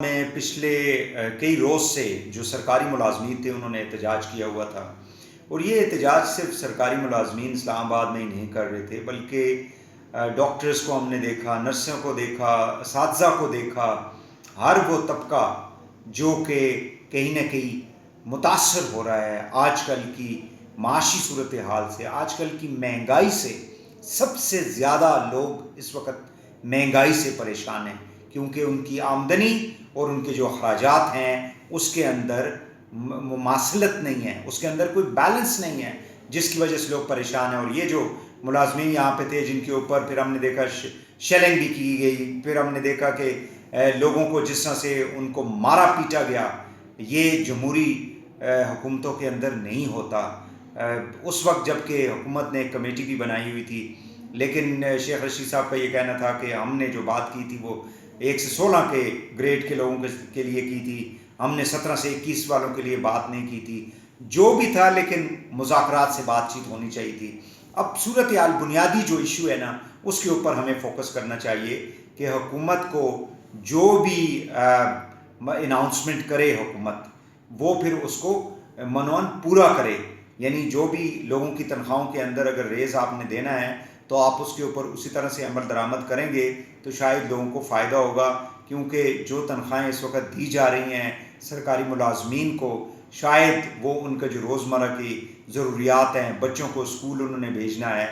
میں پچھلے کئی روز سے جو سرکاری ملازمین تھے انہوں نے احتجاج کیا ہوا تھا، اور یہ احتجاج صرف سرکاری ملازمین اسلام آباد میں ہی نہیں کر رہے تھے، بلکہ ڈاکٹرز کو ہم نے دیکھا، نرسوں کو دیکھا، اساتذہ کو دیکھا، ہر وہ طبقہ جو کہ کہیں نہ کہیں متاثر ہو رہا ہے آج کل کی معاشی صورتحال سے، آج کل کی مہنگائی سے۔ سب سے زیادہ لوگ اس وقت مہنگائی سے پریشان ہیں، کیونکہ ان کی آمدنی اور ان کے جو اخراجات ہیں اس کے اندر مماثلت نہیں ہے، اس کے اندر کوئی بیلنس نہیں ہے، جس کی وجہ سے لوگ پریشان ہیں۔ اور یہ جو ملازمین یہاں پہ تھے جن کے اوپر پھر ہم نے دیکھا شیلنگ بھی کی گئی، پھر ہم نے دیکھا کہ لوگوں کو جس طرح سے ان کو مارا پیٹا گیا، یہ جمہوری حکومتوں کے اندر نہیں ہوتا۔ اس وقت جب کہ حکومت نے ایک کمیٹی بھی بنائی ہوئی تھی، لیکن شیخ رشید صاحب کا یہ کہنا تھا کہ ہم نے جو بات کی تھی وہ 1 سے 16 کے گریڈ کے لوگوں کے لیے کی تھی، ہم نے 17 سے 21 والوں کے لیے بات نہیں کی تھی۔ جو بھی تھا، لیکن مذاکرات سے بات چیت ہونی چاہیے تھی۔ اب صورتحال بنیادی جو ایشو ہے نا، اس کے اوپر ہمیں فوکس کرنا چاہیے کہ حکومت کو جو بھی اناؤنسمنٹ کرے حکومت، وہ پھر اس کو منوان پورا کرے۔ یعنی جو بھی لوگوں کی تنخواہوں کے اندر اگر ریز آپ نے دینا ہے تو آپ اس کے اوپر اسی طرح سے عمل درآمد کریں گے تو شاید لوگوں کو فائدہ ہوگا، کیونکہ جو تنخواہیں اس وقت دی جا رہی ہیں سرکاری ملازمین کو، شاید وہ ان کا جو روزمرہ کی ضروریات ہیں، بچوں کو اسکول انہوں نے بھیجنا ہے،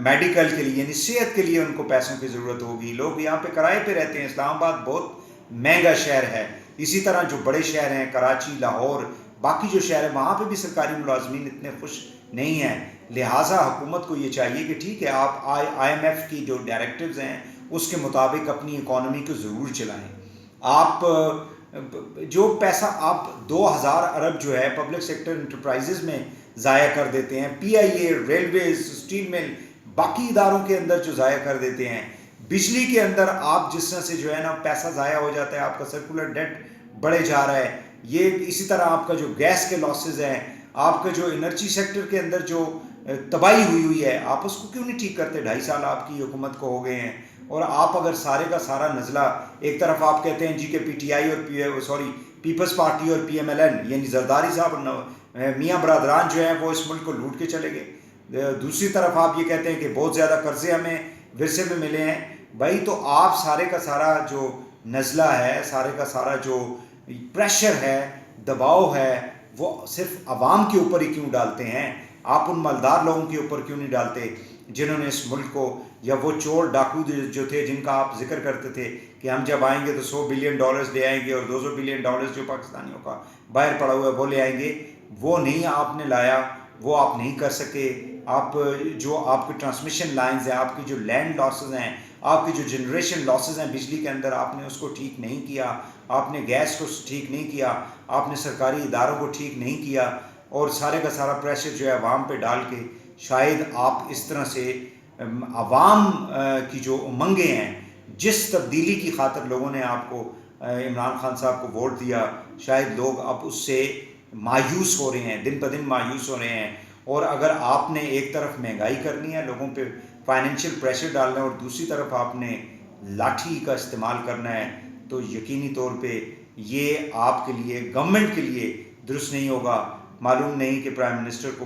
میڈیکل کے لیے یعنی صحت کے لیے ان کو پیسوں کی ضرورت ہوگی۔ لوگ یہاں پہ کرائے پہ رہتے ہیں، اسلام آباد بہت مہنگا شہر ہے۔ اسی طرح جو بڑے شہر ہیں کراچی، لاہور، باقی جو شہر ہیں وہاں پہ بھی سرکاری ملازمین اتنے خوش نہیں ہیں۔ لہٰذا حکومت کو یہ چاہیے کہ ٹھیک ہے، آپ آئی ایم ایف کی جو ڈائریکٹیوز ہیں اس کے مطابق اپنی اکانومی کو ضرور چلائیں۔ آپ جو پیسہ آپ 2000 ارب جو ہے پبلک سیکٹر انٹرپرائزز میں ضائع کر دیتے ہیں، پی آئی اے، ریلویز، اسٹیل مل، باقی اداروں کے اندر جو ضائع کر دیتے ہیں، بجلی کے اندر آپ جس طرح سے جو ہے نا پیسہ ضائع ہو جاتا ہے، آپ کا سرکولر ڈیٹ بڑھے جا رہا ہے۔ یہ اسی طرح آپ کا جو گیس کے لاسز ہیں، آپ کا جو انرجی سیکٹر کے اندر جو تباہی ہوئی ہے، آپ اس کو کیوں نہیں ٹھیک کرتے؟ 2.5 سال آپ کی حکومت کو ہو گئے ہیں، اور آپ اگر سارے کا سارا نزلہ ایک طرف آپ کہتے ہیں جی کہ پی ٹی آئی اور پیپلز پارٹی اور پی ایم ایل این یعنی زرداری صاحب اور میاں برادران جو ہیں وہ اس ملک کو لوٹ کے چلے گئے، دوسری طرف آپ یہ کہتے ہیں کہ بہت زیادہ قرضے ہمیں ورثے میں ملے ہیں۔ بھائی تو آپ سارے کا سارا جو نزلہ ہے، سارے کا سارا جو پریشر ہے، دباؤ ہے، وہ صرف عوام کے اوپر ہی کیوں ڈالتے ہیں؟ آپ ان مالدار لوگوں کے اوپر کیوں نہیں ڈالتے جنہوں نے اس ملک کو، یا وہ چور ڈاکو جو تھے جن کا آپ ذکر کرتے تھے کہ ہم جب آئیں گے تو $100 بلین لے آئیں گے اور $200 بلین جو پاکستانیوں کا باہر پڑا ہوا ہے وہ لے آئیں گے، وہ نہیں آپ نے لایا، وہ آپ نہیں کر سکے۔ آپ جو آپ کی ٹرانسمیشن لائنز ہیں، آپ کی جو لینڈ لاسز ہیں، آپ کی جو جنریشن لاسز ہیں بجلی کے اندر، آپ نے اس کو ٹھیک نہیں کیا، آپ نے گیس کو ٹھیک نہیں کیا، آپ نے سرکاری اداروں کو ٹھیک نہیں کیا، اور سارے کا سارا پریشر جو ہے عوام پہ ڈال کے شاید آپ اس طرح سے عوام کی جو امنگیں ہیں، جس تبدیلی کی خاطر لوگوں نے آپ کو عمران خان صاحب کو ووٹ دیا، شاید لوگ اب اس سے مایوس ہو رہے ہیں، دن بہ دن مایوس ہو رہے ہیں۔ اور اگر آپ نے ایک طرف مہنگائی کرنی ہے، لوگوں پہ فائنینشیل پریشر ڈالنا ہے، اور دوسری طرف آپ نے لاٹھی کا استعمال کرنا ہے، تو یقینی طور پہ یہ آپ کے لیے، گورنمنٹ کے لیے درست نہیں ہوگا۔ معلوم نہیں کہ پرائم منسٹر کو